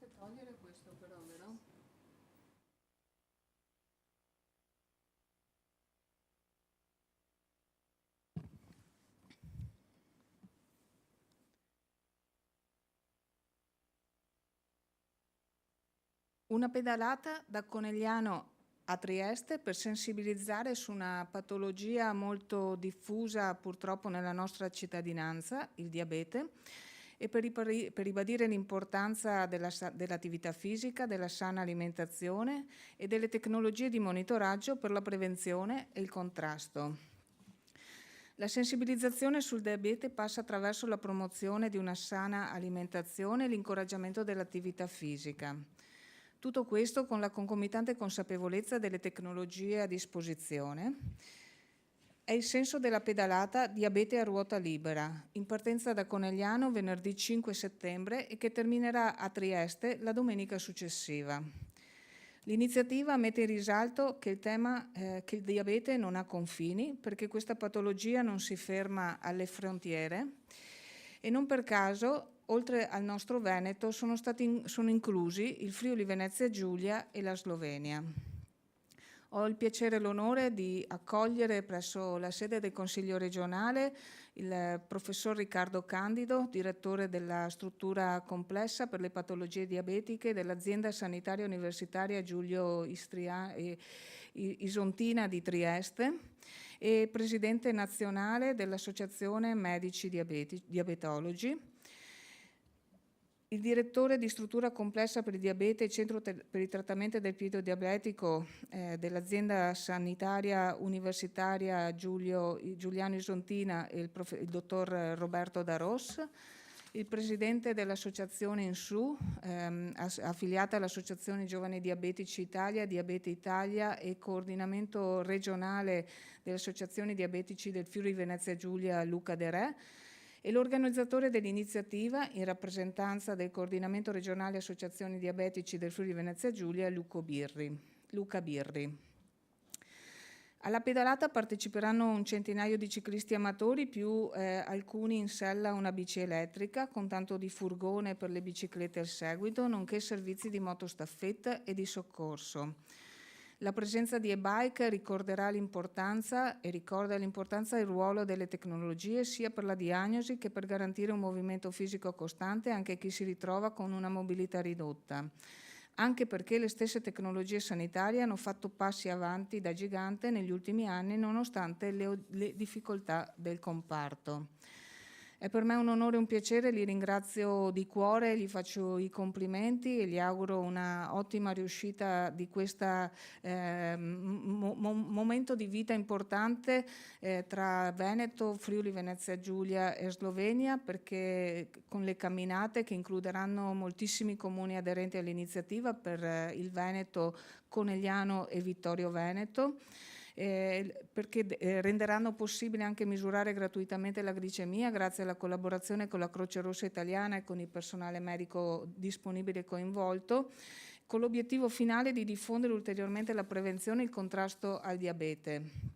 Dovreste togliere questo però, vero? Una pedalata da Conegliano a Trieste per sensibilizzare su una patologia molto diffusa purtroppo nella nostra cittadinanza, il diabete, e per ribadire l'importanza dell'attività fisica, della sana alimentazione e delle tecnologie di monitoraggio per la prevenzione e il contrasto. La sensibilizzazione sul diabete passa attraverso la promozione di una sana alimentazione e l'incoraggiamento dell'attività fisica. Tutto questo con la concomitante consapevolezza delle tecnologie a disposizione. È il senso della pedalata Diabete a ruota libera, in partenza da Conegliano venerdì 5 settembre e che terminerà a Trieste la domenica successiva. L'iniziativa mette in risalto che il diabete non ha confini, perché questa patologia non si ferma alle frontiere e non per caso oltre al nostro Veneto sono inclusi il Friuli Venezia Giulia e la Slovenia. Ho il piacere e l'onore di accogliere presso la sede del Consiglio regionale il professor Riccardo Candido, direttore della struttura complessa per le patologie diabetiche dell'azienda sanitaria universitaria Giulio Isontina di Trieste e presidente nazionale dell'Associazione Medici Diabetologi. Il direttore di struttura complessa per il diabete e centro per il trattamento del piede diabetico dell'azienda sanitaria universitaria Giuliano Isontina, il dottor Roberto Daros, il presidente dell'associazione INSU, affiliata all'Associazione Giovani Diabetici Italia, Diabete Italia e coordinamento regionale delle associazioni diabetici del Friuli Venezia Giulia Luca De Re, e l'organizzatore dell'iniziativa, in rappresentanza del coordinamento regionale associazioni diabetici del Friuli Venezia Giulia, Luca Birri. Alla pedalata parteciperanno un centinaio di ciclisti amatori più alcuni in sella a una bici elettrica con tanto di furgone per le biciclette al seguito, nonché servizi di motostaffetta e di soccorso. La presenza di e-bike ricorda l'importanza e il ruolo delle tecnologie sia per la diagnosi che per garantire un movimento fisico costante anche a chi si ritrova con una mobilità ridotta, anche perché le stesse tecnologie sanitarie hanno fatto passi avanti da gigante negli ultimi anni nonostante le difficoltà del comparto. È per me un onore e un piacere, li ringrazio di cuore, gli faccio i complimenti e gli auguro una ottima riuscita di questo momento di vita importante tra Veneto, Friuli Venezia Giulia e Slovenia, perché con le camminate che includeranno moltissimi comuni aderenti all'iniziativa per il Veneto, Conegliano e Vittorio Veneto, perché renderanno possibile anche misurare gratuitamente la glicemia grazie alla collaborazione con la Croce Rossa Italiana e con il personale medico disponibile e coinvolto, con l'obiettivo finale di diffondere ulteriormente la prevenzione e il contrasto al diabete.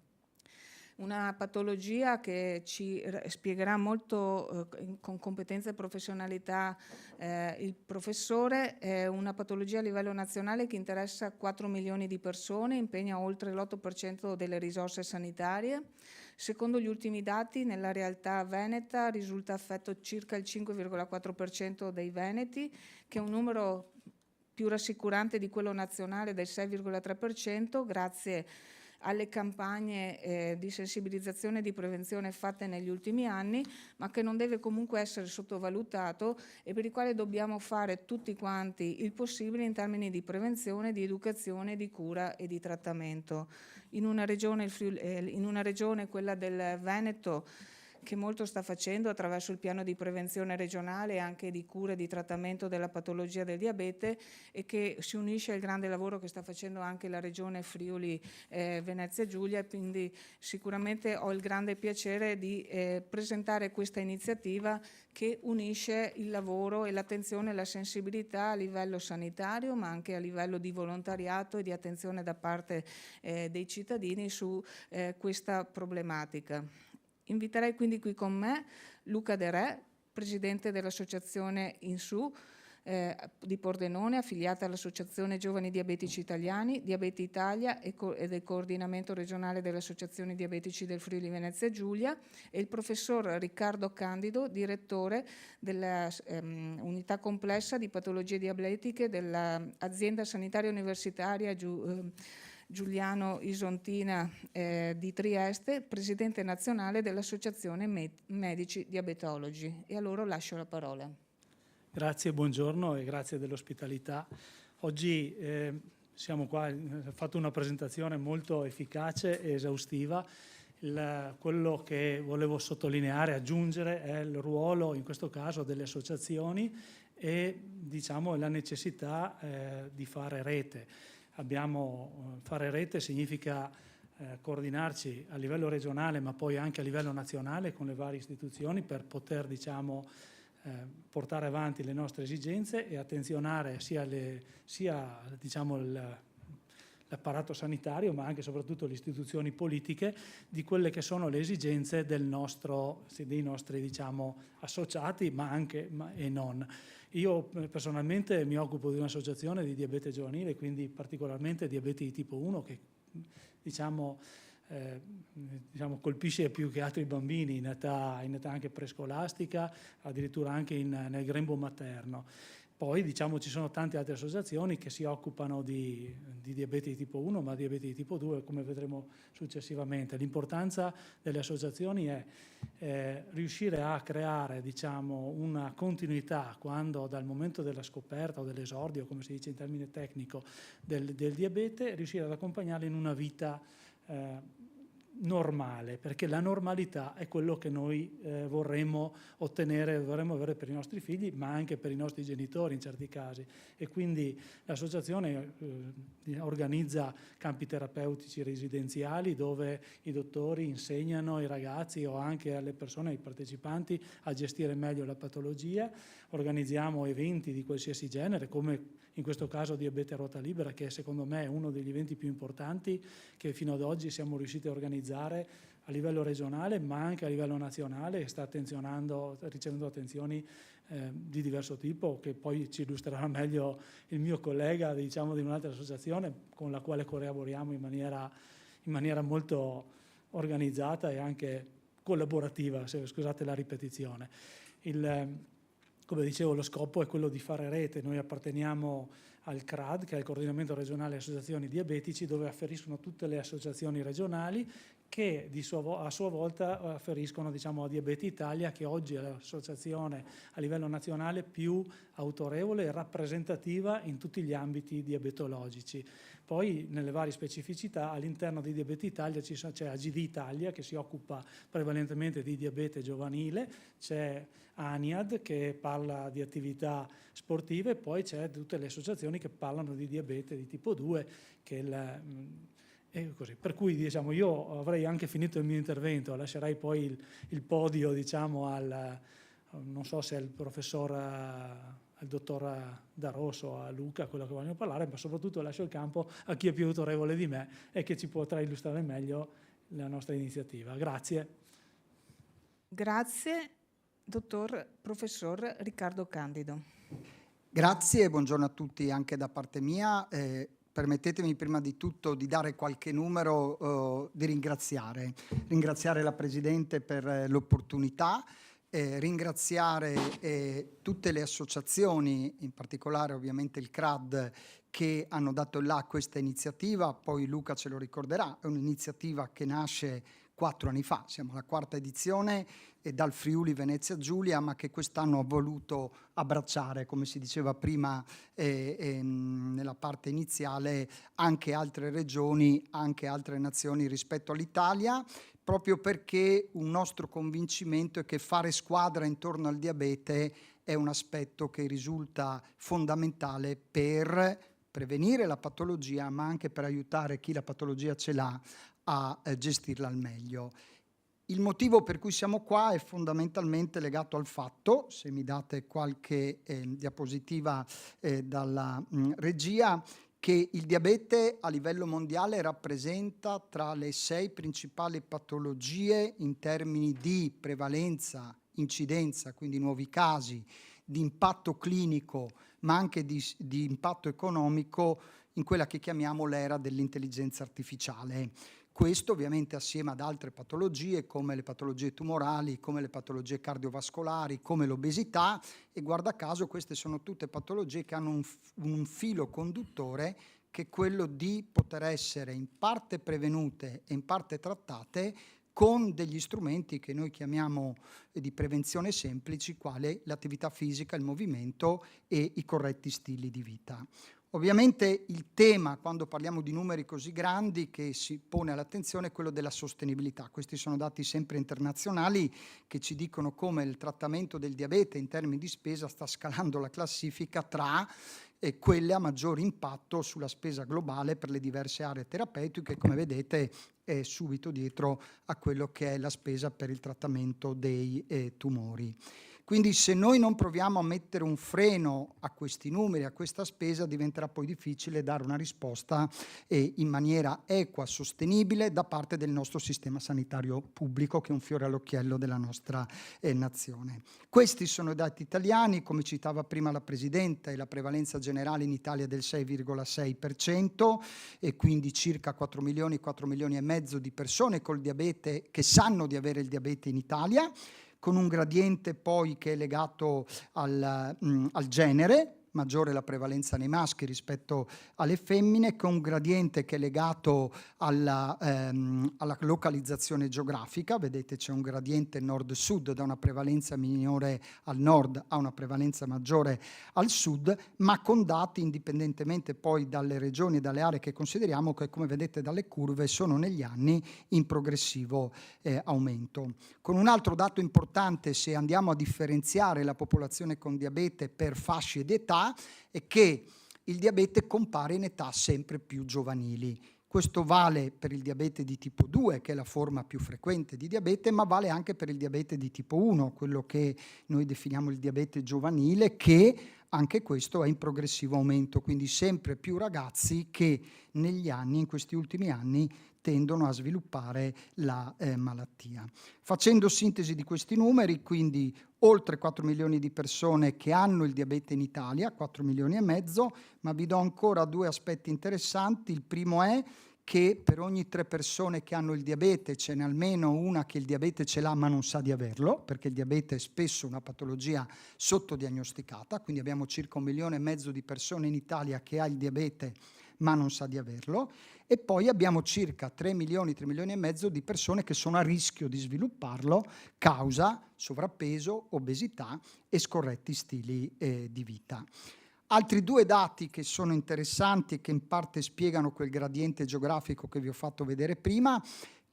Una patologia che ci spiegherà molto con competenza e professionalità il professore, è una patologia a livello nazionale che interessa 4 milioni di persone, impegna oltre l'8% delle risorse sanitarie. Secondo gli ultimi dati, nella realtà veneta risulta affetto circa il 5,4% dei veneti, che è un numero più rassicurante di quello nazionale del 6,3%, grazie alle campagne di sensibilizzazione e di prevenzione fatte negli ultimi anni, ma che non deve comunque essere sottovalutato e per il quale dobbiamo fare tutti quanti il possibile in termini di prevenzione, di educazione, di cura e di trattamento. In una regione, quella del Veneto, che molto sta facendo attraverso il piano di prevenzione regionale e anche di cura e di trattamento della patologia del diabete, e che si unisce al grande lavoro che sta facendo anche la regione Friuli Venezia Giulia. Quindi sicuramente ho il grande piacere di presentare questa iniziativa che unisce il lavoro e l'attenzione e la sensibilità a livello sanitario, ma anche a livello di volontariato e di attenzione da parte dei cittadini su questa problematica. Inviterei quindi qui con me Luca De Re, presidente dell'associazione INSU, di Pordenone, affiliata all'Associazione Giovani Diabetici Italiani, Diabete Italia e del Coordinamento Regionale delle Associazioni Diabetici del Friuli Venezia Giulia, e il professor Riccardo Candido, direttore dell'unità complessa di patologie diabetiche dell'azienda sanitaria universitaria Giuliano Isontina di Trieste, presidente nazionale dell'Associazione Medici Diabetologi. E a loro lascio la parola. Grazie, buongiorno e grazie dell'ospitalità. Oggi siamo qua, ho fatto una presentazione molto efficace e esaustiva. Quello che volevo sottolineare, aggiungere, è il ruolo, in questo caso, delle associazioni e diciamo la necessità di fare rete. Fare rete significa coordinarci a livello regionale ma poi anche a livello nazionale con le varie istituzioni per poter portare avanti le nostre esigenze e attenzionare sia l'apparato sanitario ma anche e soprattutto le istituzioni politiche di quelle che sono le esigenze dei nostri associati e non. Io personalmente mi occupo di un'associazione di diabete giovanile, quindi particolarmente diabete di tipo 1 che colpisce più che altri bambini in età anche prescolastica, addirittura anche nel grembo materno. Poi ci sono tante altre associazioni che si occupano di diabete di tipo 1, ma diabete di tipo 2, come vedremo successivamente. L'importanza delle associazioni è riuscire a creare una continuità quando dal momento della scoperta o dell'esordio, come si dice in termine tecnico, del diabete, riuscire ad accompagnarli in una vita normale, perché la normalità è quello che noi vorremmo ottenere, vorremmo avere per i nostri figli, ma anche per i nostri genitori in certi casi. E quindi l'associazione organizza campi terapeutici residenziali dove i dottori insegnano ai ragazzi o anche alle persone, ai partecipanti, a gestire meglio la patologia. Organizziamo eventi di qualsiasi genere, come in questo caso diabete a ruota libera, che secondo me è uno degli eventi più importanti che fino ad oggi siamo riusciti a organizzare a livello regionale ma anche a livello nazionale, e sta ricevendo attenzioni di diverso tipo, che poi ci illustrerà meglio il mio collega di un'altra associazione con la quale collaboriamo in maniera molto organizzata e anche collaborativa, scusate la ripetizione. Come dicevo, lo scopo è quello di fare rete. Noi apparteniamo al CRAD, che è il Coordinamento Regionale Associazioni Diabetici, dove afferiscono tutte le associazioni regionali che a sua volta afferiscono a Diabete Italia, che oggi è l'associazione a livello nazionale più autorevole e rappresentativa in tutti gli ambiti diabetologici. Poi nelle varie specificità all'interno di Diabete Italia c'è AGD Italia, che si occupa prevalentemente di diabete giovanile, c'è ANIAD che parla di attività sportive, e poi c'è tutte le associazioni che parlano di diabete di tipo 2, e così. Per cui io avrei anche finito il mio intervento, lascerei poi il podio non so se al dottor D'Arroso, a Luca, quello che vogliono parlare, ma soprattutto lascio il campo a chi è più autorevole di me e che ci potrà illustrare meglio la nostra iniziativa. Grazie. Grazie, professor Riccardo Candido. Grazie e buongiorno a tutti anche da parte mia. Permettetemi prima di tutto di dare qualche numero, di ringraziare la Presidente per l'opportunità, ringraziare tutte le associazioni, in particolare ovviamente il CRAD, che hanno dato il là a questa iniziativa. Poi Luca ce lo ricorderà, è un'iniziativa che nasce 4 anni fa, siamo alla 4ª edizione, dal Friuli Venezia Giulia, ma che quest'anno ha voluto abbracciare, come si diceva prima nella parte iniziale, anche altre regioni, anche altre nazioni rispetto all'Italia, proprio perché un nostro convincimento è che fare squadra intorno al diabete è un aspetto che risulta fondamentale per prevenire la patologia, ma anche per aiutare chi la patologia ce l'ha a gestirla al meglio. Il motivo per cui siamo qua è fondamentalmente legato al fatto, se mi date qualche diapositiva dalla regia, che il diabete a livello mondiale rappresenta tra le 6 principali patologie in termini di prevalenza, incidenza, quindi nuovi casi, di impatto clinico ma anche di impatto economico in quella che chiamiamo l'era dell'intelligenza artificiale. Questo ovviamente assieme ad altre patologie come le patologie tumorali, come le patologie cardiovascolari, come l'obesità, e guarda caso queste sono tutte patologie che hanno un filo conduttore che è quello di poter essere in parte prevenute e in parte trattate con degli strumenti che noi chiamiamo di prevenzione semplici, quale l'attività fisica, il movimento e i corretti stili di vita. Ovviamente il tema, quando parliamo di numeri così grandi, che si pone all'attenzione è quello della sostenibilità. Questi sono dati sempre internazionali che ci dicono come il trattamento del diabete in termini di spesa sta scalando la classifica tra quelle a maggior impatto sulla spesa globale per le diverse aree terapeutiche, come vedete è subito dietro a quello che è la spesa per il trattamento dei tumori. Quindi se noi non proviamo a mettere un freno a questi numeri, a questa spesa, diventerà poi difficile dare una risposta in maniera equa, sostenibile da parte del nostro sistema sanitario pubblico, che è un fiore all'occhiello della nostra nazione. Questi sono i dati italiani, come citava prima la Presidente, la prevalenza generale in Italia è del 6,6% e quindi circa 4 milioni e mezzo di persone col diabete che sanno di avere il diabete in Italia, con un gradiente poi che è legato al genere, maggiore la prevalenza nei maschi rispetto alle femmine, con un gradiente che è legato alla localizzazione geografica. Vedete c'è un gradiente nord-sud, da una prevalenza minore al nord a una prevalenza maggiore al sud, ma con dati indipendentemente poi dalle regioni e dalle aree che consideriamo, che come vedete dalle curve sono negli anni in progressivo aumento. Con un altro dato importante, se andiamo a differenziare la popolazione con diabete per fasce di età, è che il diabete compare in età sempre più giovanili. Questo vale per il diabete di tipo 2, che è la forma più frequente di diabete, ma vale anche per il diabete di tipo 1, quello che noi definiamo il diabete giovanile, che anche questo è in progressivo aumento, quindi sempre più ragazzi che negli anni, in questi ultimi anni, tendono a sviluppare la malattia. Facendo sintesi di questi numeri, quindi oltre 4 milioni di persone che hanno il diabete in Italia, 4 milioni e mezzo, ma vi do ancora due aspetti interessanti. Il primo è che per ogni 3 persone che hanno il diabete ce n'è almeno una che il diabete ce l'ha ma non sa di averlo, perché il diabete è spesso una patologia sottodiagnosticata, quindi abbiamo circa 1,5 milioni di persone in Italia che ha il diabete ma non sa di averlo, e poi abbiamo circa 3 milioni e mezzo di persone che sono a rischio di svilupparlo causa sovrappeso, obesità e scorretti stili di vita. Altri due dati che sono interessanti e che in parte spiegano quel gradiente geografico che vi ho fatto vedere prima,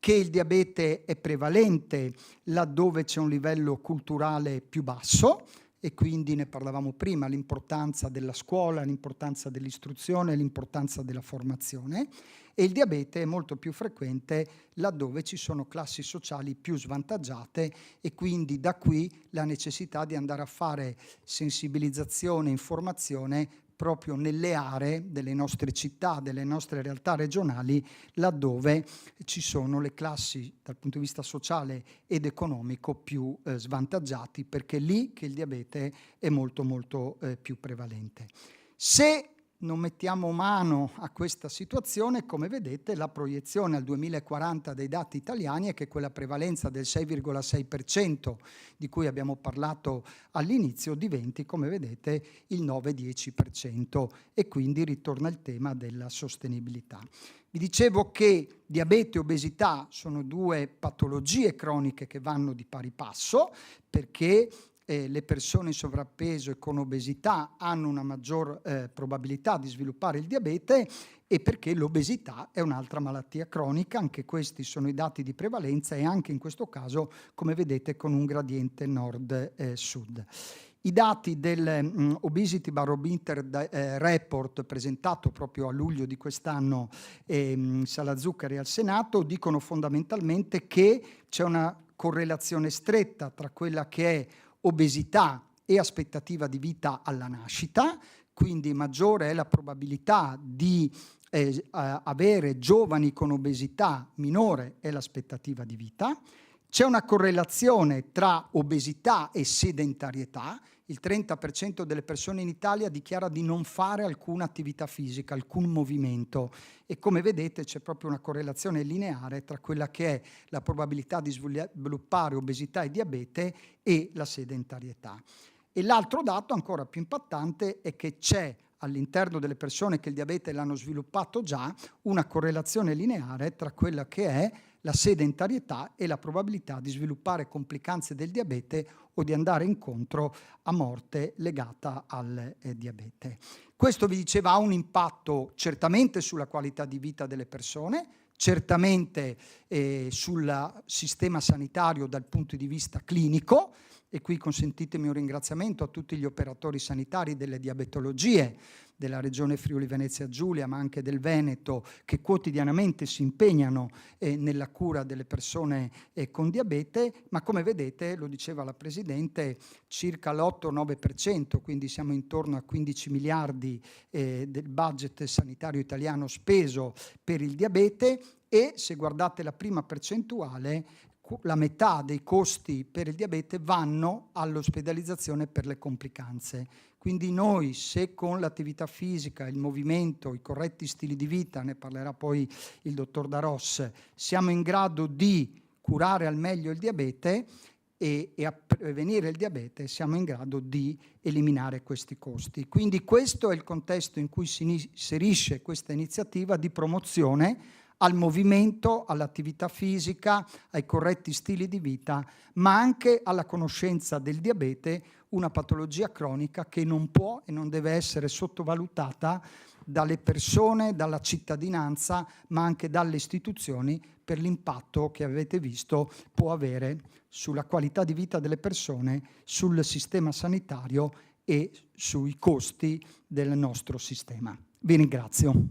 che il diabete è prevalente laddove c'è un livello culturale più basso, e quindi ne parlavamo prima, l'importanza della scuola, l'importanza dell'istruzione, l'importanza della formazione, e il diabete è molto più frequente laddove ci sono classi sociali più svantaggiate, e quindi da qui la necessità di andare a fare sensibilizzazione, informazione proprio nelle aree delle nostre città, delle nostre realtà regionali, laddove ci sono le classi dal punto di vista sociale ed economico più svantaggiati, perché è lì che il diabete è molto più prevalente. Se non mettiamo mano a questa situazione, come vedete, la proiezione al 2040 dei dati italiani è che quella prevalenza del 6,6% di cui abbiamo parlato all'inizio diventi, come vedete, il 9-10%, e quindi ritorna il tema della sostenibilità. Vi dicevo che diabete e obesità sono due patologie croniche che vanno di pari passo, perché le persone in sovrappeso e con obesità hanno una maggior probabilità di sviluppare il diabete, e perché l'obesità è un'altra malattia cronica. Anche questi sono i dati di prevalenza, e anche in questo caso, come vedete, con un gradiente nord-sud. I dati del Obesity Barometer Report presentato proprio a luglio di quest'anno in Sala Zuccari al Senato dicono fondamentalmente che c'è una correlazione stretta tra quella che è obesità e aspettativa di vita alla nascita, quindi maggiore è la probabilità di avere giovani con obesità, minore è l'aspettativa di vita. C'è una correlazione tra obesità e sedentarietà, il 30% delle persone in Italia dichiara di non fare alcuna attività fisica, alcun movimento, e come vedete c'è proprio una correlazione lineare tra quella che è la probabilità di sviluppare obesità e diabete e la sedentarietà. E l'altro dato ancora più impattante è che c'è all'interno delle persone che il diabete l'hanno sviluppato già una correlazione lineare tra quella che è la sedentarietà e la probabilità di sviluppare complicanze del diabete o di andare incontro a morte legata al diabete. Questo, vi diceva, ha un impatto certamente sulla qualità di vita delle persone, certamente sul sistema sanitario dal punto di vista clinico, e qui consentitemi un ringraziamento a tutti gli operatori sanitari delle diabetologie della Regione Friuli Venezia Giulia, ma anche del Veneto, che quotidianamente si impegnano nella cura delle persone con diabete, ma come vedete, lo diceva la Presidente, circa l'8-9%, quindi siamo intorno a 15 miliardi del budget sanitario italiano speso per il diabete, e se guardate la prima percentuale, la metà dei costi per il diabete vanno all'ospedalizzazione per le complicanze. Quindi noi, se con l'attività fisica, il movimento, i corretti stili di vita, ne parlerà poi il dottor Daros, siamo in grado di curare al meglio il diabete e a prevenire il diabete, siamo in grado di eliminare questi costi. Quindi questo è il contesto in cui si inserisce questa iniziativa di promozione al movimento, all'attività fisica, ai corretti stili di vita, ma anche alla conoscenza del diabete, una patologia cronica che non può e non deve essere sottovalutata dalle persone, dalla cittadinanza, ma anche dalle istituzioni, per l'impatto che avete visto può avere sulla qualità di vita delle persone, sul sistema sanitario e sui costi del nostro sistema. Vi ringrazio.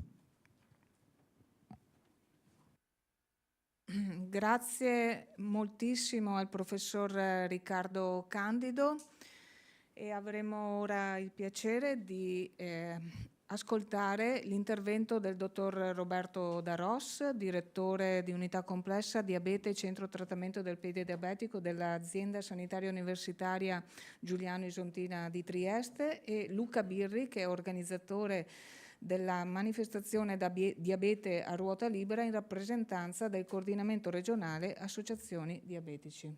Grazie moltissimo al professor Riccardo Candido, e avremo ora il piacere di ascoltare l'intervento del dottor Roberto Daros, direttore di unità complessa diabete e centro trattamento del piede diabetico dell'azienda sanitaria universitaria Giuliano Isontina di Trieste, e Luca Birri, che è organizzatore della manifestazione Diabete a ruota libera in rappresentanza del coordinamento regionale associazioni diabetici.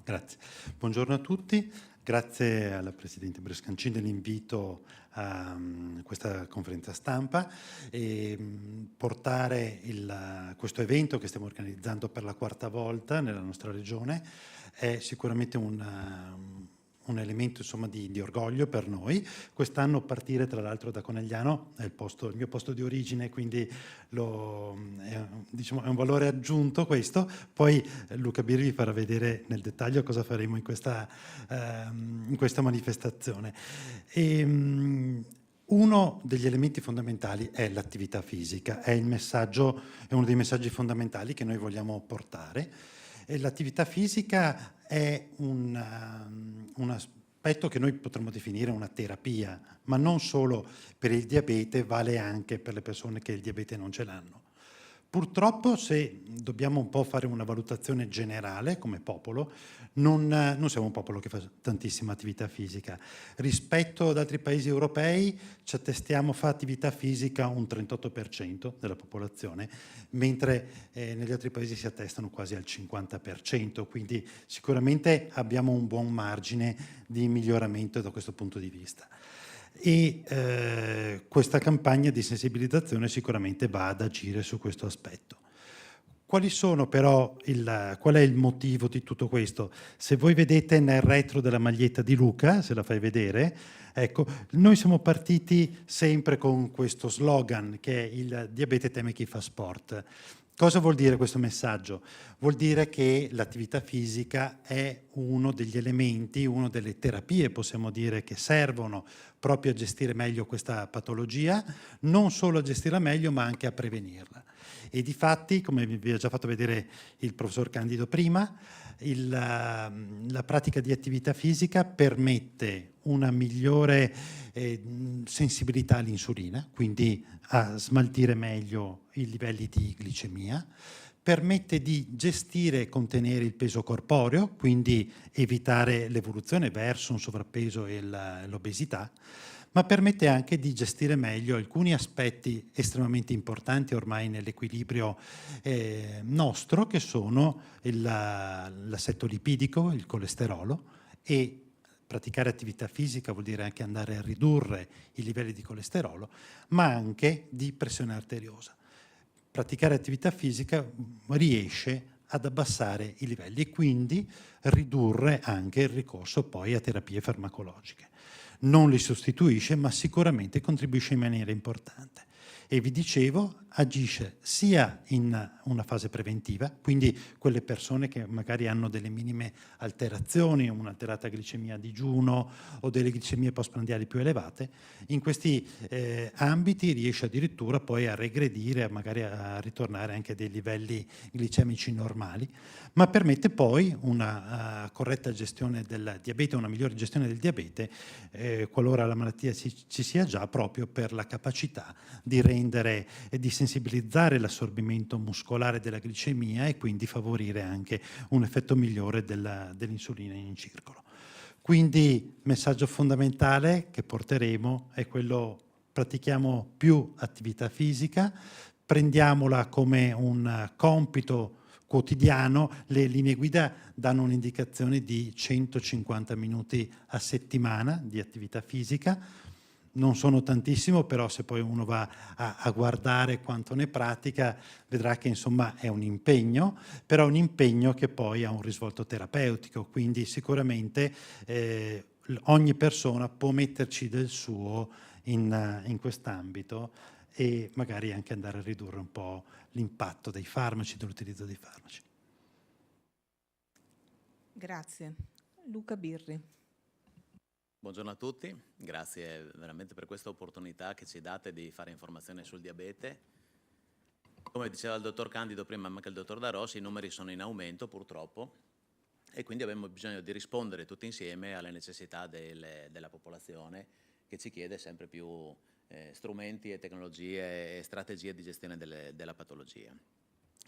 Grazie. Buongiorno a tutti. Grazie alla Presidente Brescancin dell'invito a questa conferenza stampa e portare questo evento che stiamo organizzando per la 4ª volta nella nostra regione è sicuramente un elemento, insomma, di orgoglio per noi. Quest'anno partire tra l'altro da Conegliano è il mio posto di origine, quindi è un valore aggiunto questo. Poi Luca Birri vi farà vedere nel dettaglio cosa faremo in questa manifestazione. Uno degli elementi fondamentali è l'attività fisica, è uno dei messaggi fondamentali che noi vogliamo portare. E l'attività fisica è un aspetto che noi potremmo definire una terapia, ma non solo per il diabete, vale anche per le persone che il diabete non ce l'hanno. Purtroppo, se dobbiamo un po' fare una valutazione generale come popolo, non siamo un popolo che fa tantissima attività fisica. Rispetto ad altri paesi europei ci attestiamo fa attività fisica un 38% della popolazione, mentre negli altri paesi si attestano quasi al 50%, quindi sicuramente abbiamo un buon margine di miglioramento da questo punto di vista. E questa campagna di sensibilizzazione sicuramente va ad agire su questo aspetto. Qual è il motivo di tutto questo? Se voi vedete nel retro della maglietta di Luca, se la fai vedere, ecco, noi siamo partiti sempre con questo slogan che è il diabete teme chi fa sport. Cosa vuol dire questo messaggio? Vuol dire che l'attività fisica è uno degli elementi, una delle terapie, possiamo dire, che servono proprio a gestire meglio questa patologia, non solo a gestirla meglio, ma anche a prevenirla. E difatti, come vi ha già fatto vedere il professor Candido prima, la pratica di attività fisica permette una migliore sensibilità all'insulina, quindi a smaltire meglio i livelli di glicemia, permette di gestire e contenere il peso corporeo, quindi evitare l'evoluzione verso un sovrappeso e l'obesità, ma permette anche di gestire meglio alcuni aspetti estremamente importanti ormai nell'equilibrio nostro, che sono l'assetto lipidico, il colesterolo, e praticare attività fisica vuol dire anche andare a ridurre i livelli di colesterolo, ma anche di pressione arteriosa. Praticare attività fisica riesce ad abbassare i livelli e quindi ridurre anche il ricorso poi a terapie farmacologiche. Non li sostituisce, ma sicuramente contribuisce in maniera importante. E vi dicevo, agisce sia in una fase preventiva, quindi quelle persone che magari hanno delle minime alterazioni, un'alterata glicemia a digiuno o delle glicemie postprandiali più elevate, in questi ambiti riesce addirittura poi a regredire, magari a ritornare anche a dei livelli glicemici normali, ma permette poi una corretta gestione del diabete, una migliore gestione del diabete, qualora la malattia ci sia già, proprio per la capacità di rendere e di sensibilizzare l'assorbimento muscolare della glicemia e quindi favorire anche un effetto migliore dell'insulina in circolo. Quindi messaggio fondamentale che porteremo è quello: pratichiamo più attività fisica, prendiamola come un compito quotidiano. Le linee guida danno un'indicazione di 150 minuti a settimana di attività fisica. Non sono tantissimo, però se poi uno va a guardare quanto ne pratica, vedrà che insomma è un impegno, però un impegno che poi ha un risvolto terapeutico, quindi sicuramente ogni persona può metterci del suo in quest'ambito e magari anche andare a ridurre un po' l'impatto dei farmaci, dell'utilizzo dei farmaci. Grazie. Luca Birri. Buongiorno a tutti, grazie veramente per questa opportunità che ci date di fare informazione sul diabete. Come diceva il dottor Candido prima, ma anche il dottor Darossi, i numeri sono in aumento purtroppo e quindi abbiamo bisogno di rispondere tutti insieme alle necessità della popolazione, che ci chiede sempre più strumenti e tecnologie e strategie di gestione della patologia.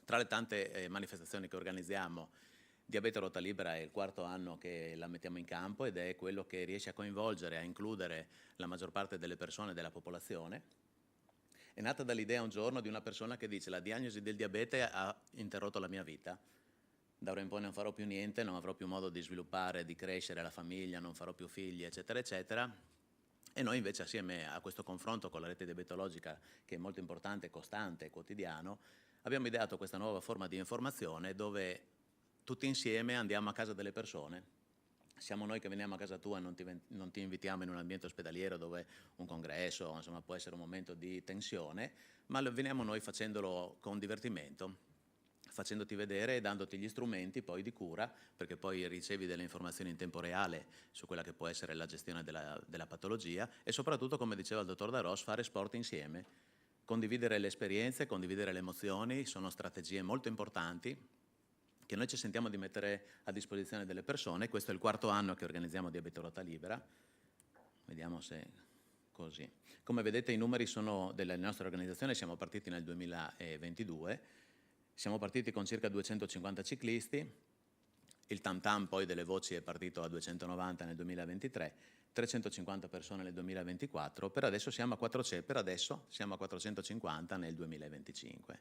Tra le tante manifestazioni che organizziamo, Diabete Rotta Libera è il 4º anno che la mettiamo in campo ed è quello che riesce a coinvolgere, a includere la maggior parte delle persone della popolazione. È nata dall'idea un giorno di una persona che dice: la diagnosi del diabete ha interrotto la mia vita, da ora in poi non farò più niente, non avrò più modo di sviluppare, di crescere la famiglia, non farò più figli, eccetera, eccetera. E noi invece, assieme a questo confronto con la rete diabetologica, che è molto importante, costante e quotidiano, abbiamo ideato questa nuova forma di informazione dove tutti insieme andiamo a casa delle persone. Siamo noi che veniamo a casa tua, non ti invitiamo in un ambiente ospedaliero dove un congresso, insomma, può essere un momento di tensione, ma veniamo noi facendolo con divertimento, facendoti vedere e dandoti gli strumenti poi di cura, perché poi ricevi delle informazioni in tempo reale su quella che può essere la gestione della patologia e soprattutto, come diceva il dottor Daros, fare sport insieme, condividere le esperienze, condividere le emozioni, sono strategie molto importanti che noi ci sentiamo di mettere a disposizione delle persone. Questo è il 4º anno che organizziamo Diabete Rotta Libera. Vediamo se così. Come vedete, i numeri sono della nostra organizzazione. Siamo partiti nel 2022, siamo partiti con circa 250 ciclisti, il tam tam poi delle voci è partito a 290 nel 2023, 350 persone nel 2024, per adesso siamo a 450 nel 2025.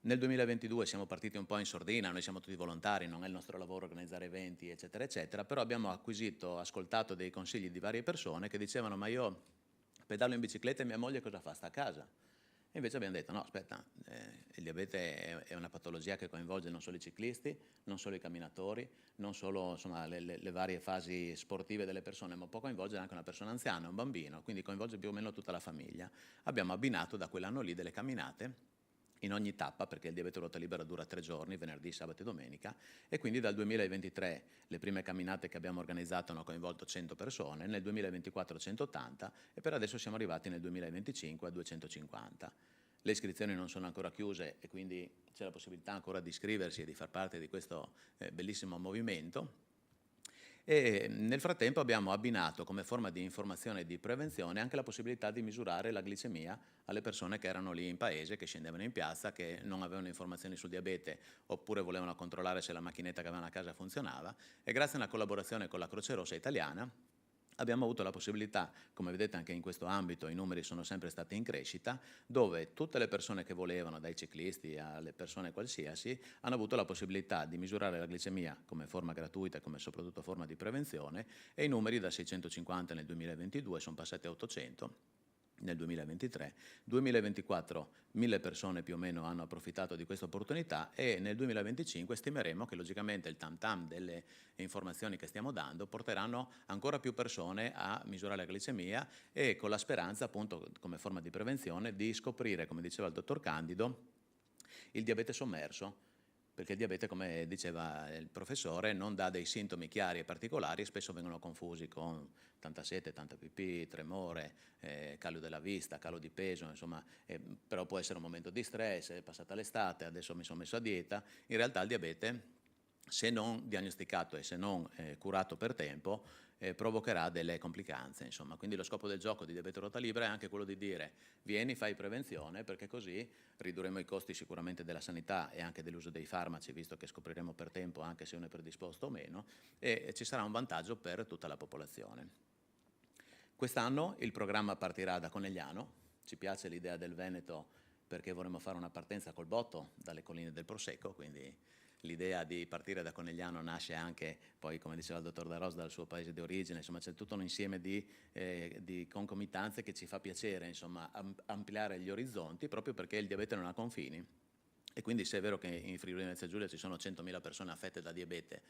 Nel 2022 siamo partiti un po' in sordina, noi siamo tutti volontari, non è il nostro lavoro organizzare eventi, eccetera, eccetera, però abbiamo ascoltato dei consigli di varie persone che dicevano: ma io pedalo in bicicletta e mia moglie cosa fa? Sta a casa. E invece abbiamo detto: no, aspetta, il diabete è una patologia che coinvolge non solo i ciclisti, non solo i camminatori, non solo insomma, le varie fasi sportive delle persone, ma può coinvolgere anche una persona anziana, un bambino, quindi coinvolge più o meno tutta la famiglia. Abbiamo abbinato da quell'anno lì delle camminate in ogni tappa, perché il Diabete Rotta Libera dura 3 giorni, venerdì, sabato e domenica, e quindi dal 2023 le prime camminate che abbiamo organizzato hanno coinvolto 100 persone, nel 2024 180 e per adesso siamo arrivati nel 2025 a 250. Le iscrizioni non sono ancora chiuse e quindi c'è la possibilità ancora di iscriversi e di far parte di questo bellissimo movimento. E nel frattempo abbiamo abbinato come forma di informazione e di prevenzione anche la possibilità di misurare la glicemia alle persone che erano lì in paese, che scendevano in piazza, che non avevano informazioni sul diabete oppure volevano controllare se la macchinetta che avevano a casa funzionava, e grazie a una collaborazione con la Croce Rossa Italiana abbiamo avuto la possibilità, come vedete anche in questo ambito i numeri sono sempre stati in crescita, dove tutte le persone che volevano, dai ciclisti alle persone qualsiasi, hanno avuto la possibilità di misurare la glicemia come forma gratuita e come soprattutto forma di prevenzione, e i numeri da 650 nel 2022 sono passati a 800 nel 2023, 2024 1000 persone più o meno hanno approfittato di questa opportunità, e nel 2025 stimeremo che logicamente il tam tam delle informazioni che stiamo dando porteranno ancora più persone a misurare la glicemia, e con la speranza appunto come forma di prevenzione di scoprire, come diceva il dottor Candido, il diabete sommerso, perché il diabete, come diceva il professore, non dà dei sintomi chiari e particolari e spesso vengono confusi con tanta sete, tanta pipì, tremore, calo della vista, calo di peso, insomma, però può essere un momento di stress, è passata l'estate, adesso mi sono messo a dieta. In realtà il diabete, se non diagnosticato e se non curato per tempo, provocherà delle complicanze, insomma. Quindi lo scopo del gioco di Diabete Ruota Libera è anche quello di dire: vieni, fai prevenzione, perché così ridurremo i costi sicuramente della sanità e anche dell'uso dei farmaci, visto che scopriremo per tempo anche se uno è predisposto o meno, e ci sarà un vantaggio per tutta la popolazione. Quest'anno il programma partirà da Conegliano. Ci piace l'idea del Veneto perché vorremmo fare una partenza col botto dalle colline del Prosecco, quindi l'idea di partire da Conegliano nasce anche, poi come diceva il dottor Daros, dal suo paese di origine, insomma c'è tutto un insieme di concomitanze che ci fa piacere, insomma, ampliare gli orizzonti, proprio perché il diabete non ha confini. E quindi se è vero che in Friuli Venezia Giulia ci sono 100.000 persone affette da diabete,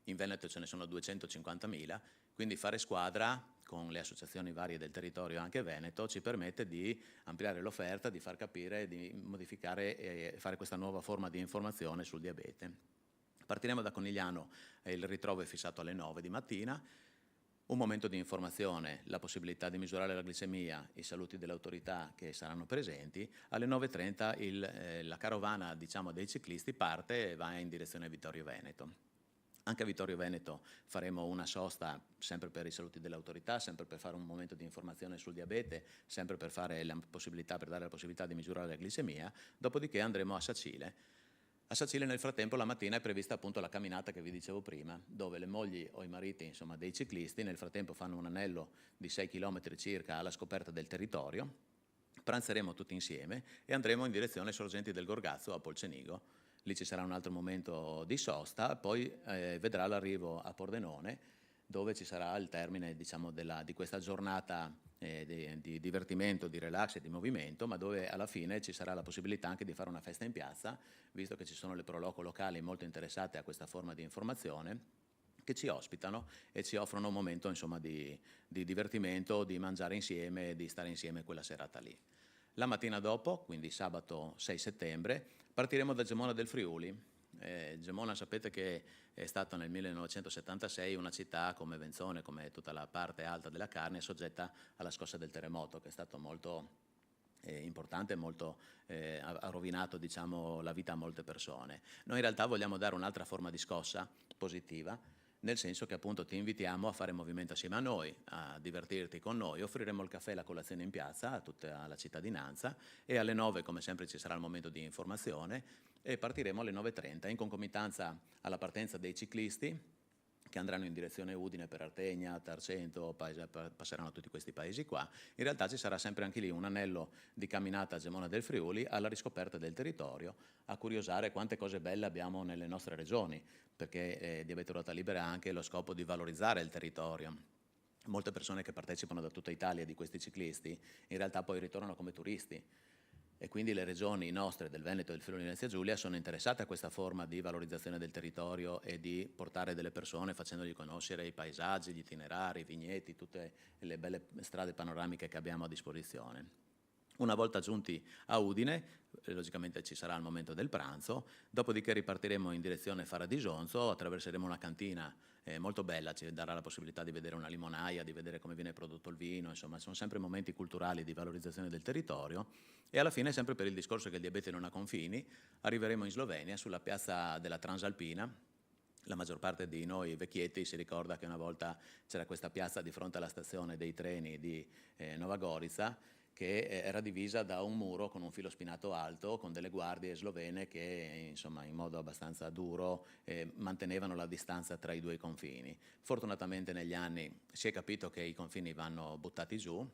in Veneto ce ne sono 250.000, quindi fare squadra con le associazioni varie del territorio, anche Veneto, ci permette di ampliare l'offerta, di far capire, di modificare e fare questa nuova forma di informazione sul diabete. Partiremo da Conigliano, il ritrovo è fissato alle 9 di mattina, un momento di informazione, la possibilità di misurare la glicemia, i saluti delle autorità che saranno presenti. Alle 9.30 la carovana, diciamo, dei ciclisti parte e va in direzione Vittorio Veneto. Anche a Vittorio Veneto faremo una sosta, sempre per i saluti delle autorità, sempre per fare un momento di informazione sul diabete, sempre per dare la possibilità di misurare la glicemia, dopodiché andremo a Sacile. A Sacile nel frattempo la mattina è prevista appunto la camminata che vi dicevo prima, dove le mogli o i mariti, insomma, dei ciclisti nel frattempo fanno un anello di 6 km circa alla scoperta del territorio, pranzeremo tutti insieme e andremo in direzione Sorgenti del Gorgazzo a Polcenigo. Lì ci sarà un altro momento di sosta, poi vedrà l'arrivo a Pordenone, dove ci sarà il termine, diciamo, di questa giornata di divertimento, di relax e di movimento, ma dove alla fine ci sarà la possibilità anche di fare una festa in piazza, visto che ci sono le proloco locali molto interessate a questa forma di informazione, che ci ospitano e ci offrono un momento, insomma, di divertimento, di mangiare insieme, di stare insieme quella serata lì. La mattina dopo, quindi sabato 6 settembre, partiremo da Gemona del Friuli. Gemona sapete che è stata nel 1976 una città come Venzone, come tutta la parte alta della Carnia, soggetta alla scossa del terremoto, che è stato molto importante, ha rovinato, diciamo, la vita a molte persone. Noi in realtà vogliamo dare un'altra forma di scossa positiva, nel senso che appunto ti invitiamo a fare movimento assieme a noi, a divertirti con noi. Offriremo il caffè e la colazione in piazza a tutta la cittadinanza, e alle 9 come sempre ci sarà il momento di informazione e partiremo alle 9.30 in concomitanza alla partenza dei ciclisti che andranno in direzione Udine per Artegna, Tarcento, passeranno tutti questi paesi qua. In realtà ci sarà sempre anche lì un anello di camminata a Gemona del Friuli alla riscoperta del territorio, a curiosare quante cose belle abbiamo nelle nostre regioni, perché Diabete Ruota Libera ha anche lo scopo di valorizzare il territorio. Molte persone che partecipano da tutta Italia di questi ciclisti in realtà poi ritornano come turisti, e quindi le regioni nostre del Veneto e del Friuli Venezia Giulia sono interessate a questa forma di valorizzazione del territorio e di portare delle persone facendogli conoscere i paesaggi, gli itinerari, i vigneti, tutte le belle strade panoramiche che abbiamo a disposizione. Una volta giunti a Udine, logicamente ci sarà il momento del pranzo, dopodiché ripartiremo in direzione Fara di Jonzo, attraverseremo una cantina molto bella, ci darà la possibilità di vedere una limonaia, di vedere come viene prodotto il vino, insomma sono sempre momenti culturali di valorizzazione del territorio, e alla fine, sempre per il discorso che il diabete non ha confini, arriveremo in Slovenia sulla piazza della Transalpina, La maggior parte di noi vecchietti si ricorda che una volta c'era questa piazza di fronte alla stazione dei treni di Nova Gorica, che era divisa da un muro con un filo spinato alto, con delle guardie slovene che insomma in modo abbastanza duro mantenevano la distanza tra i due confini. Fortunatamente negli anni si è capito che i confini vanno buttati giù,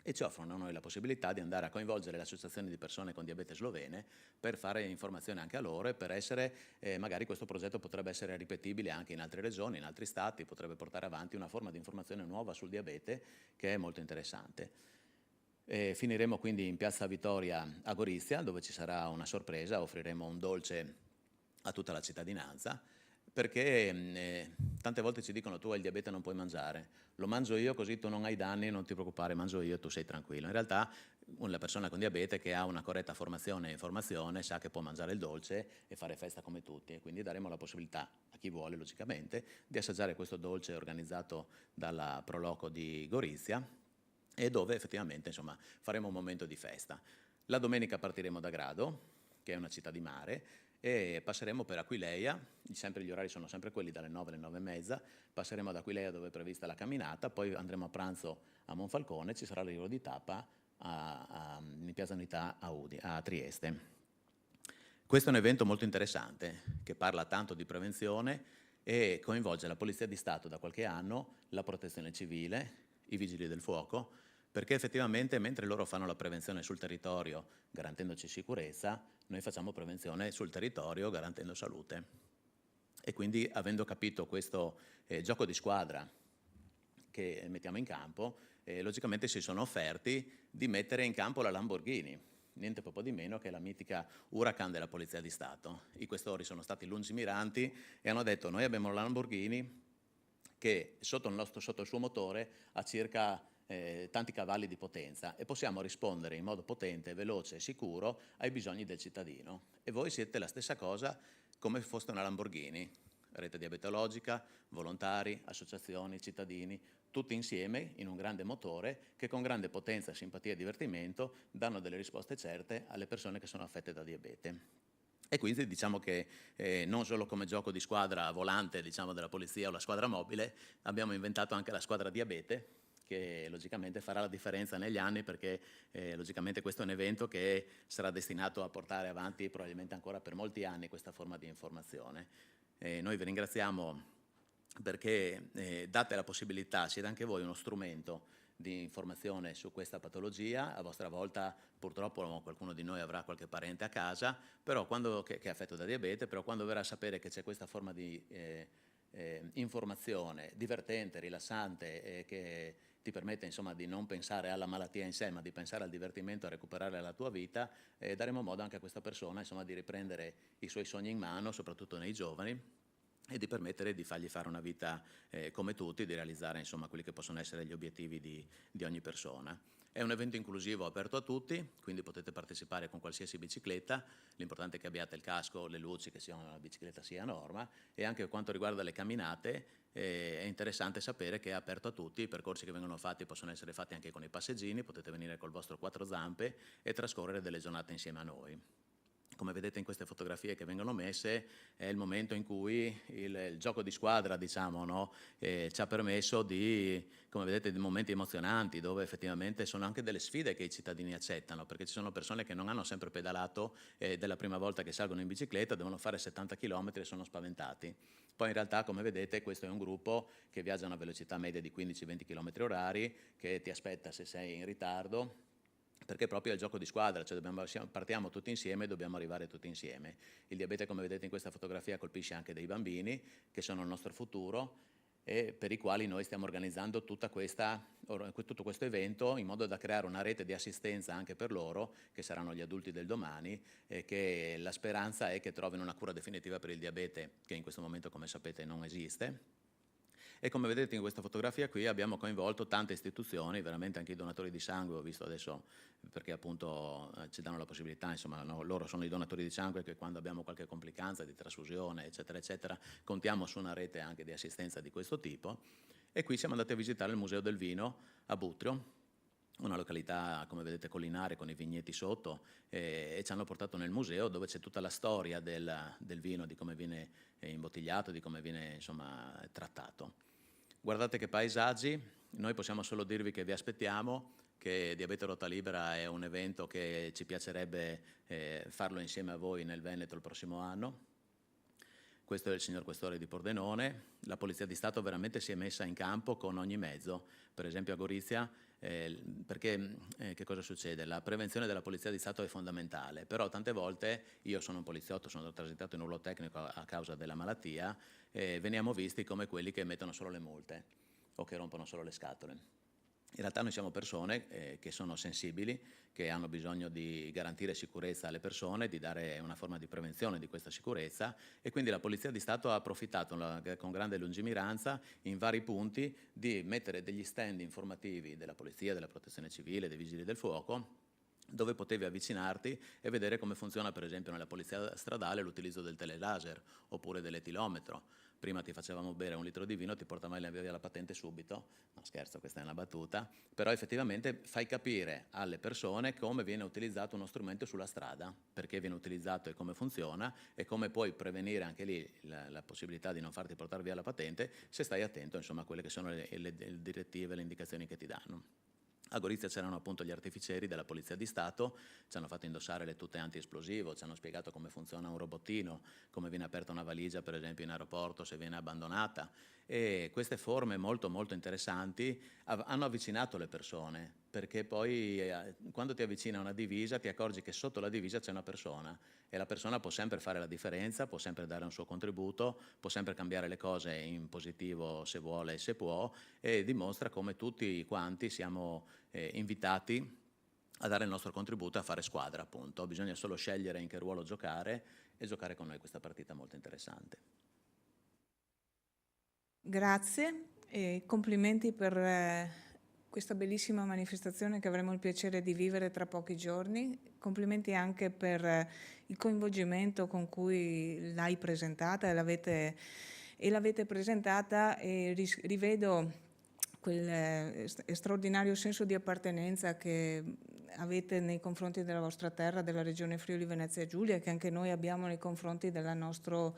e ci offrono a noi la possibilità di andare a coinvolgere le associazioni di persone con diabete slovene per fare informazione anche a loro e per essere, magari questo progetto potrebbe essere ripetibile anche in altre regioni, in altri stati, potrebbe portare avanti una forma di informazione nuova sul diabete che è molto interessante. Finiremo quindi in Piazza Vittoria a Gorizia, dove ci sarà una sorpresa, offriremo un dolce a tutta la cittadinanza, perché tante volte ci dicono tu hai il diabete non puoi mangiare, lo mangio io così tu non hai danni, non ti preoccupare, mangio io, tu sei tranquillo. In realtà una persona con diabete che ha una corretta formazione e informazione sa che può mangiare il dolce e fare festa come tutti, e quindi daremo la possibilità a chi vuole logicamente di assaggiare questo dolce organizzato dalla Proloco di Gorizia, e dove effettivamente insomma faremo un momento di festa. La domenica partiremo da Grado, che è una città di mare, e passeremo per Aquileia, gli orari sono sempre quelli dalle 9 alle 9:30, passeremo ad Aquileia dove è prevista la camminata, poi andremo a pranzo a Monfalcone, ci sarà l'arrivo di tappa in Piazza Unità a Trieste. Questo è un evento molto interessante che parla tanto di prevenzione e coinvolge la Polizia di Stato da qualche anno, la Protezione Civile, i Vigili del Fuoco, perché effettivamente mentre loro fanno la prevenzione sul territorio garantendoci sicurezza, noi facciamo prevenzione sul territorio garantendo salute. E quindi, avendo capito questo gioco di squadra che mettiamo in campo, logicamente si sono offerti di mettere in campo la Lamborghini, niente proprio di meno che la mitica Huracan della Polizia di Stato. I questori sono stati lungimiranti e hanno detto noi abbiamo la Lamborghini che sotto il suo motore ha circa tanti cavalli di potenza e possiamo rispondere in modo potente, veloce e sicuro ai bisogni del cittadino. E voi siete la stessa cosa come foste una Lamborghini, rete diabetologica, volontari, associazioni, cittadini, tutti insieme in un grande motore che con grande potenza, simpatia e divertimento danno delle risposte certe alle persone che sono affette da diabete. E quindi diciamo che non solo come gioco di squadra volante della polizia o la squadra mobile, abbiamo inventato anche la squadra diabete, che logicamente farà la differenza negli anni, perché logicamente questo è un evento che sarà destinato a portare avanti probabilmente ancora per molti anni questa forma di informazione. Noi vi ringraziamo perché date la possibilità, siete anche voi uno strumento di informazione su questa patologia. A vostra volta purtroppo qualcuno di noi avrà qualche parente a casa però che è affetto da diabete, però quando verrà a sapere che c'è questa forma di informazione divertente, rilassante, che ti permette insomma di non pensare alla malattia in sé ma di pensare al divertimento, a recuperare la tua vita, daremo modo anche a questa persona insomma di riprendere i suoi sogni in mano, soprattutto nei giovani, e di permettere di fargli fare una vita come tutti, di realizzare insomma quelli che possono essere gli obiettivi di ogni persona. È un evento inclusivo aperto a tutti, quindi potete partecipare con qualsiasi bicicletta, l'importante è che abbiate il casco, le luci, che la bicicletta sia a norma, e anche per quanto riguarda le camminate è interessante sapere che è aperto a tutti, i percorsi che vengono fatti possono essere fatti anche con i passeggini, potete venire col vostro quattro zampe e trascorrere delle giornate insieme a noi. Come vedete in queste fotografie che vengono messe è il momento in cui il gioco di squadra ci ha permesso come vedete, di momenti emozionanti dove effettivamente sono anche delle sfide che i cittadini accettano, perché ci sono persone che non hanno sempre pedalato della prima volta che salgono in bicicletta, devono fare 70 km e sono spaventati. Poi in realtà, come vedete, questo è un gruppo che viaggia a una velocità media di 15-20 km orari, che ti aspetta se sei in ritardo, perché proprio è il gioco di squadra, cioè partiamo tutti insieme e dobbiamo arrivare tutti insieme. Il diabete, come vedete in questa fotografia, colpisce anche dei bambini che sono il nostro futuro e per i quali noi stiamo organizzando tutto questo evento in modo da creare una rete di assistenza anche per loro, che saranno gli adulti del domani, e che la speranza è che trovino una cura definitiva per il diabete, che in questo momento, come sapete, non esiste. E come vedete in questa fotografia qui abbiamo coinvolto tante istituzioni, veramente anche i donatori di sangue, ho visto adesso, perché appunto ci danno la possibilità, insomma loro sono i donatori di sangue che quando abbiamo qualche complicanza di trasfusione eccetera eccetera contiamo su una rete anche di assistenza di questo tipo. E qui siamo andati a visitare il Museo del Vino a Butrio, una località, come vedete, collinare con i vigneti sotto, e ci hanno portato nel museo dove c'è tutta la storia del vino, di come viene imbottigliato, di come viene insomma trattato. Guardate che paesaggi, noi possiamo solo dirvi che vi aspettiamo, che Diabete Rotta Libera è un evento che ci piacerebbe farlo insieme a voi nel Veneto il prossimo anno. Questo è il signor Questore di Pordenone. La Polizia di Stato veramente si è messa in campo con ogni mezzo, per esempio a Gorizia, perché che cosa succede? La prevenzione della Polizia di Stato è fondamentale, però tante volte, io sono un poliziotto, sono transitato in urlo tecnico a causa della malattia, veniamo visti come quelli che mettono solo le multe o che rompono solo le scatole. In realtà noi siamo persone che sono sensibili, che hanno bisogno di garantire sicurezza alle persone, di dare una forma di prevenzione di questa sicurezza, e quindi la Polizia di Stato ha approfittato con grande lungimiranza in vari punti di mettere degli stand informativi della Polizia, della Protezione Civile, dei Vigili del Fuoco, dove potevi avvicinarti e vedere come funziona, per esempio nella polizia stradale, l'utilizzo del telelaser oppure dell'etilometro. Prima ti facevamo bere un litro di vino, ti portavamo via la patente subito. No, scherzo, questa è una battuta. Però effettivamente fai capire alle persone come viene utilizzato uno strumento sulla strada, perché viene utilizzato e come funziona, e come puoi prevenire anche lì la possibilità di non farti portare via la patente se stai attento, insomma, a quelle che sono le direttive, le indicazioni che ti danno. A Gorizia c'erano appunto gli artificieri della Polizia di Stato, ci hanno fatto indossare le tute anti-esplosivo, ci hanno spiegato come funziona un robottino, come viene aperta una valigia per esempio in aeroporto se viene abbandonata, e queste forme molto molto interessanti hanno avvicinato le persone, perché poi quando ti avvicina una divisa ti accorgi che sotto la divisa c'è una persona, e la persona può sempre fare la differenza, può sempre dare un suo contributo, può sempre cambiare le cose in positivo se vuole e se può, e dimostra come tutti quanti siamo invitati a dare il nostro contributo, a fare squadra, appunto. Bisogna solo scegliere in che ruolo giocare e giocare con noi questa partita molto interessante. Grazie e complimenti per questa bellissima manifestazione che avremo il piacere di vivere tra pochi giorni. Complimenti anche per il coinvolgimento con cui l'hai presentata e l'avete presentata, e rivedo quel straordinario senso di appartenenza che avete nei confronti della vostra terra, della regione Friuli Venezia Giulia, che anche noi abbiamo nei confronti della nostra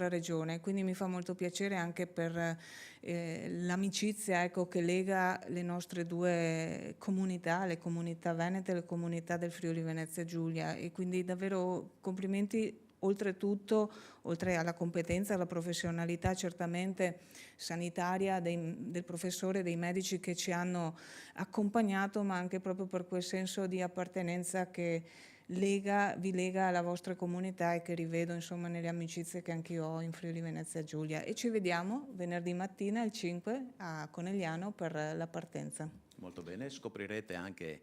regione. Quindi mi fa molto piacere anche per l'amicizia, ecco, che lega le nostre due comunità, le comunità venete e le comunità del Friuli Venezia Giulia, e quindi davvero complimenti. Oltretutto, oltre alla competenza, alla professionalità certamente sanitaria del professore e dei medici che ci hanno accompagnato, ma anche proprio per quel senso di appartenenza che vi lega alla vostra comunità, e che rivedo insomma nelle amicizie che anche io ho in Friuli Venezia Giulia. E ci vediamo venerdì mattina il 5 a Conegliano per la partenza. Molto bene, scoprirete anche,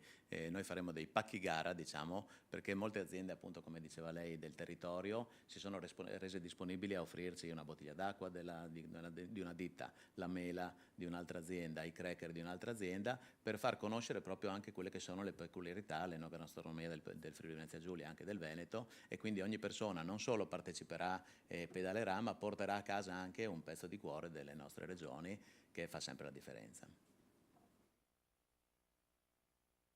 noi faremo dei pacchi gara, diciamo, perché molte aziende, appunto, come diceva lei, del territorio si sono rese disponibili a offrirci una bottiglia d'acqua di una ditta, la mela di un'altra azienda, i cracker di un'altra azienda, per far conoscere proprio anche quelle che sono le peculiarità, le nuove gastronomie del Friuli Venezia Giulia, anche del Veneto, e quindi ogni persona non solo parteciperà e pedalerà, ma porterà a casa anche un pezzo di cuore delle nostre regioni, che fa sempre la differenza.